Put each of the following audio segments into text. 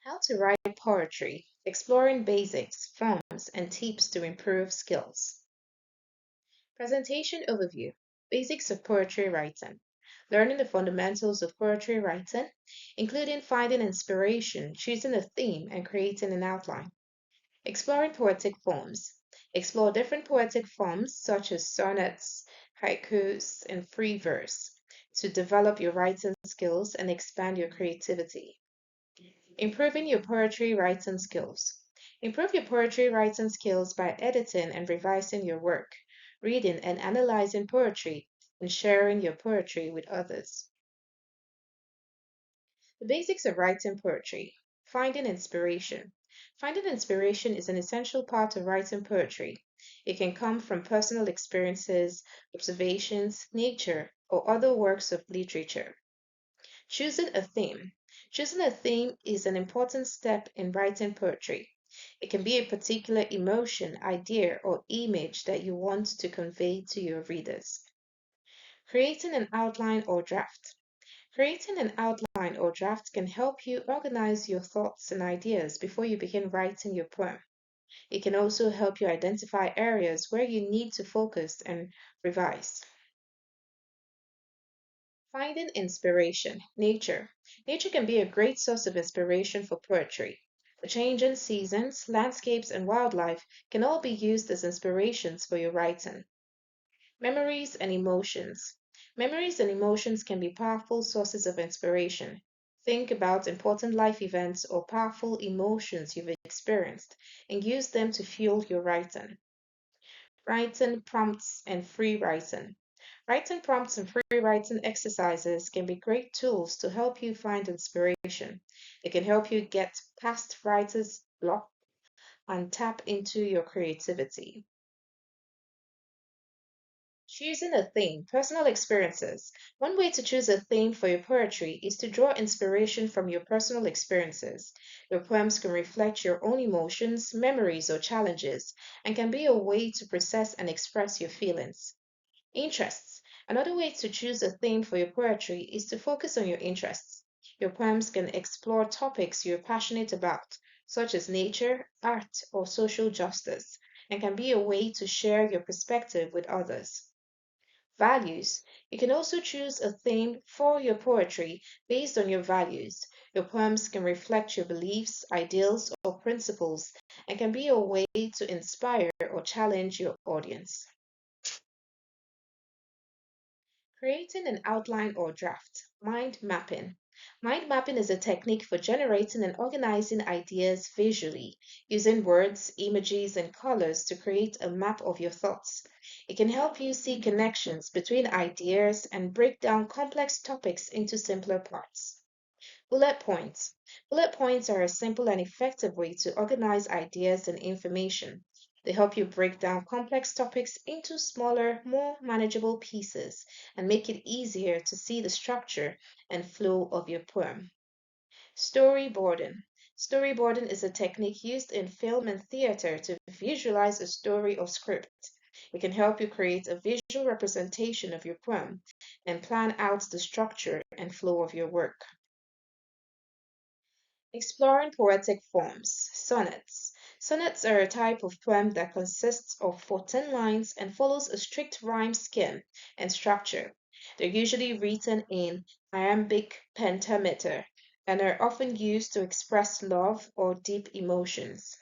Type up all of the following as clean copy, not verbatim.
How to write poetry, exploring basics, forms, and tips to improve skills. Presentation overview. Basics of poetry writing. Learning the fundamentals of poetry writing, including finding inspiration, choosing a theme, and creating an outline. Exploring poetic forms. Explore different poetic forms such as sonnets, haikus, and free verse to develop your writing skills and expand your creativity. Improving your poetry writing skills. Improve your poetry writing skills by editing and revising your work, reading and analyzing poetry, and sharing your poetry with others. The basics of writing poetry. Finding inspiration. Finding inspiration is an essential part of writing poetry. It can come from personal experiences, observations, nature, or other works of literature. Choosing a theme. Choosing a theme is an important step in writing poetry. It can be a particular emotion, idea, or image that you want to convey to your readers. Creating an outline or draft. Creating an outline or draft can help you organize your thoughts and ideas before you begin writing your poem. It can also help you identify areas where you need to focus and revise. Finding inspiration. Nature. Nature can be a great source of inspiration for poetry. The changing seasons, landscapes, and wildlife can all be used as inspirations for your writing. Memories and emotions. Memories and emotions can be powerful sources of inspiration. Think about important life events or powerful emotions you've experienced and use them to fuel your writing. Writing prompts and free writing. Writing prompts and free writing exercises can be great tools to help you find inspiration. It can help you get past writer's block and tap into your creativity. Choosing a theme, personal experiences. One way to choose a theme for your poetry is to draw inspiration from your personal experiences. Your poems can reflect your own emotions, memories, or challenges, and can be a way to process and express your feelings. Interests. Another way to choose a theme for your poetry is to focus on your interests. Your poems can explore topics you're passionate about, such as nature, art, or social justice, and can be a way to share your perspective with others. Values. You can also choose a theme for your poetry based on your values. Your poems can reflect your beliefs, ideals, or principles and can be a way to inspire or challenge your audience. Creating an outline or draft. Mind mapping. Mind mapping is a technique for generating and organizing ideas visually, using words, images, and colors to create a map of your thoughts. It can help you see connections between ideas and break down complex topics into simpler parts. Bullet points. Bullet points are a simple and effective way to organize ideas and information. They help you break down complex topics into smaller, more manageable pieces and make it easier to see the structure and flow of your poem. Storyboarding. Storyboarding is a technique used in film and theater to visualize a story or script. It can help you create a visual representation of your poem and plan out the structure and flow of your work. Exploring poetic forms. Sonnets. Sonnets are a type of poem that consists of 14 lines and follows a strict rhyme scheme and structure. They're usually written in iambic pentameter and are often used to express love or deep emotions.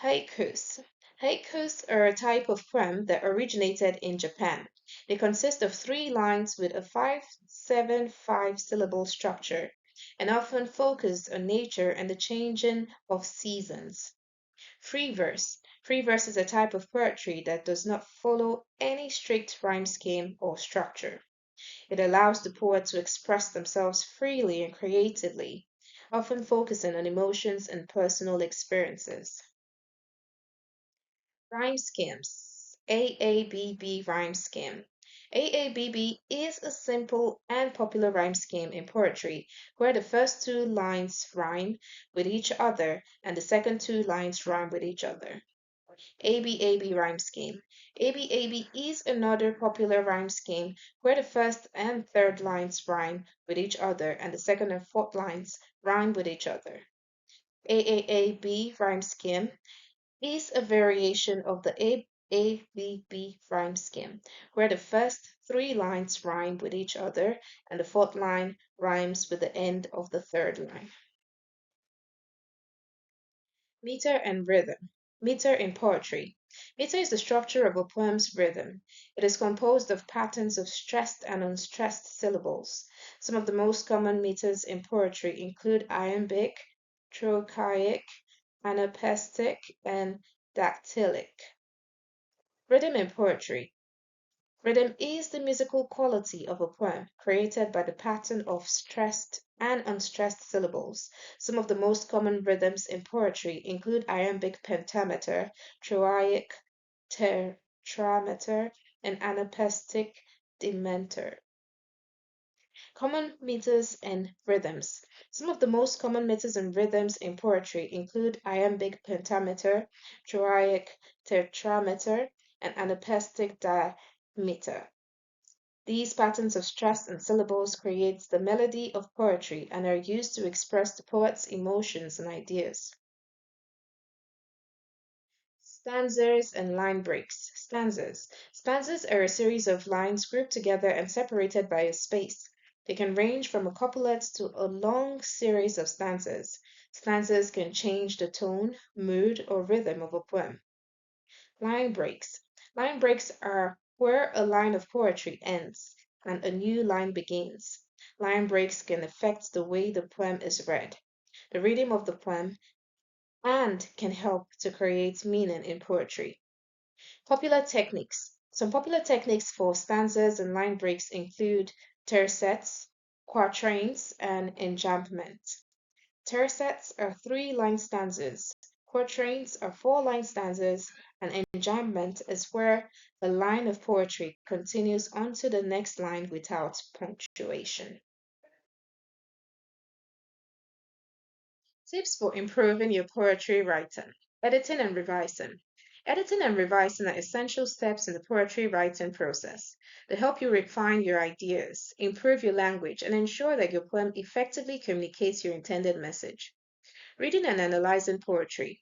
Haikus. Haikus are a type of poem that originated in Japan. They consist of 3 lines with a 5-7-5 syllable structure and often focus on nature and the changing of seasons. Free verse. Free verse is a type of poetry that does not follow any strict rhyme scheme or structure. It allows the poet to express themselves freely and creatively, often focusing on emotions and personal experiences. Rhyme schemes. AABB rhyme scheme. AABB is a simple and popular rhyme scheme in poetry where the first 2 lines rhyme with each other and the second 2 lines rhyme with each other. ABAB rhyme scheme. ABAB is another popular rhyme scheme where the first and third lines rhyme with each other and the second and fourth lines rhyme with each other. AAAB rhyme scheme is a variation of the AABB rhyme scheme, where the first three lines rhyme with each other and the fourth line rhymes with the end of the third line. Meter and rhythm. Meter in poetry. Meter is the structure of a poem's rhythm. It is composed of patterns of stressed and unstressed syllables. Some of the most common meters in poetry include iambic, trochaic, anapestic, and dactylic. Rhythm in poetry. Rhythm is the musical quality of a poem created by the pattern of stressed and unstressed syllables. Some of the most common rhythms in poetry include iambic pentameter, trochaic tetrameter, and anapestic demeter. Common meters and rhythms. Some of the most common meters and rhythms in poetry include iambic pentameter, trochaic tetrameter, and anapestic dimeter. These patterns of stress and syllables create the melody of poetry and are used to express the poet's emotions and ideas. Stanzas and line breaks. Stanzas. Stanzas are a series of lines grouped together and separated by a space. They can range from a couplet to a long series of stanzas. Stanzas can change the tone, mood, or rhythm of a poem. Line breaks. Line breaks are where a line of poetry ends and a new line begins. Line breaks can affect the way the poem is read, the rhythm of the poem, and can help to create meaning in poetry. Popular techniques. Some popular techniques for stanzas and line breaks include tercets, quatrains, and enjambment. Tercets are three-line stanzas, quatrains are four-line stanzas, and enjambment is where a line of poetry continues onto the next line without punctuation. Tips for improving your poetry writing. Editing and revising. Editing and revising are essential steps in the poetry writing process. They help you refine your ideas, improve your language, and ensure that your poem effectively communicates your intended message. Reading and analyzing poetry.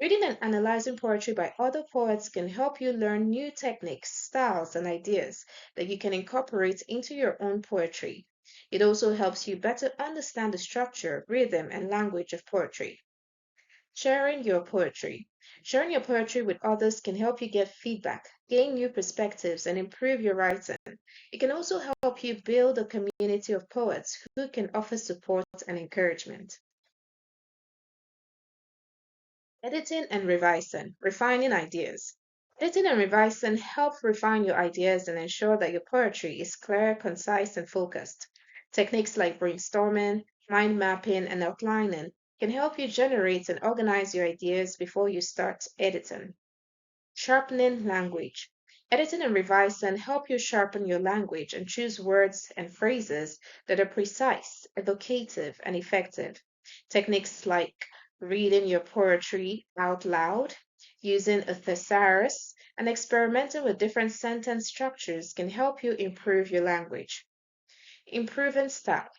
Reading and analyzing poetry by other poets can help you learn new techniques, styles, and ideas that you can incorporate into your own poetry. It also helps you better understand the structure, rhythm, and language of poetry. Sharing your poetry. Sharing your poetry with others can help you get feedback, gain new perspectives, and improve your writing. It can also help you build a community of poets who can offer support and encouragement. Editing and revising, refining ideas. Editing and revising help refine your ideas and ensure that your poetry is clear, concise, and focused. Techniques like brainstorming, mind mapping, and outlining can help you generate and organize your ideas before you start editing. Sharpening language. Editing and revising help you sharpen your language and choose words and phrases that are precise, evocative, and effective. Techniques like reading your poetry out loud, using a thesaurus, and experimenting with different sentence structures can help you improve your language. Improving style.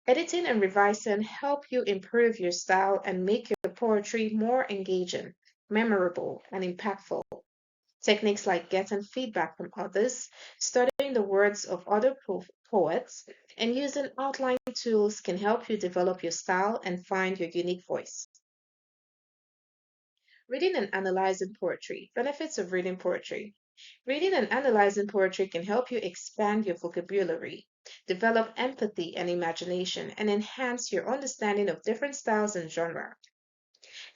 Editing and revising help you improve your style and make your poetry more engaging, memorable, and impactful. Techniques like getting feedback from others, studying the words of other poets, and using outline tools can help you develop your style and find your unique voice. Reading and analyzing poetry. Benefits of reading poetry. Reading and analyzing poetry can help you expand your vocabulary, develop empathy and imagination, and enhance your understanding of different styles and genres.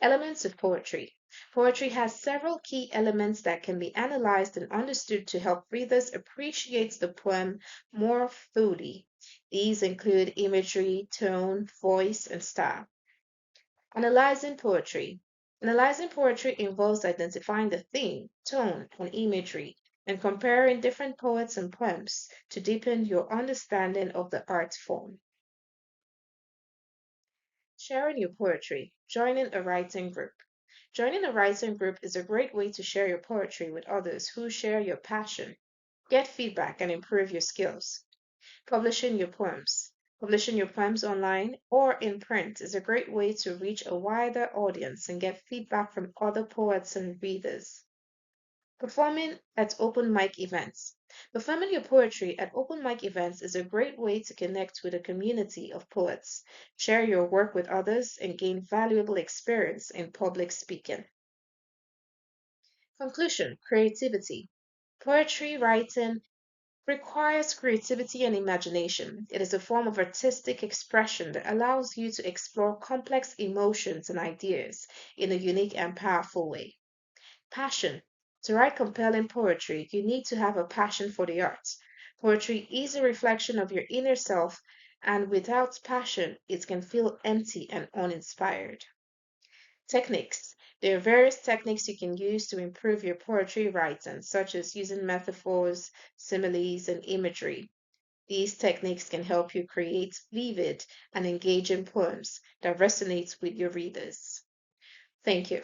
Elements of poetry. Poetry has several key elements that can be analyzed and understood to help readers appreciate the poem more fully. These include imagery, tone, voice, and style. Analyzing poetry. Analyzing poetry involves identifying the theme, tone, and imagery, and comparing different poets and poems to deepen your understanding of the art form. Sharing your poetry. Joining a writing group. Joining a writing group is a great way to share your poetry with others who share your passion. Get feedback and improve your skills. Publishing your poems. Publishing your poems online or in print is a great way to reach a wider audience and get feedback from other poets and readers. Performing at open mic events. Performing your poetry at open mic events is a great way to connect with a community of poets, share your work with others, and gain valuable experience in public speaking. Conclusion. Creativity. Poetry writing requires creativity and imagination. It is a form of artistic expression that allows you to explore complex emotions and ideas in a unique and powerful way. Passion. To write compelling poetry, you need to have a passion for the arts. Poetry is a reflection of your inner self, and without passion, it can feel empty and uninspired. Techniques. There are various techniques you can use to improve your poetry writing, such as using metaphors, similes, and imagery. These techniques can help you create vivid and engaging poems that resonate with your readers. Thank you.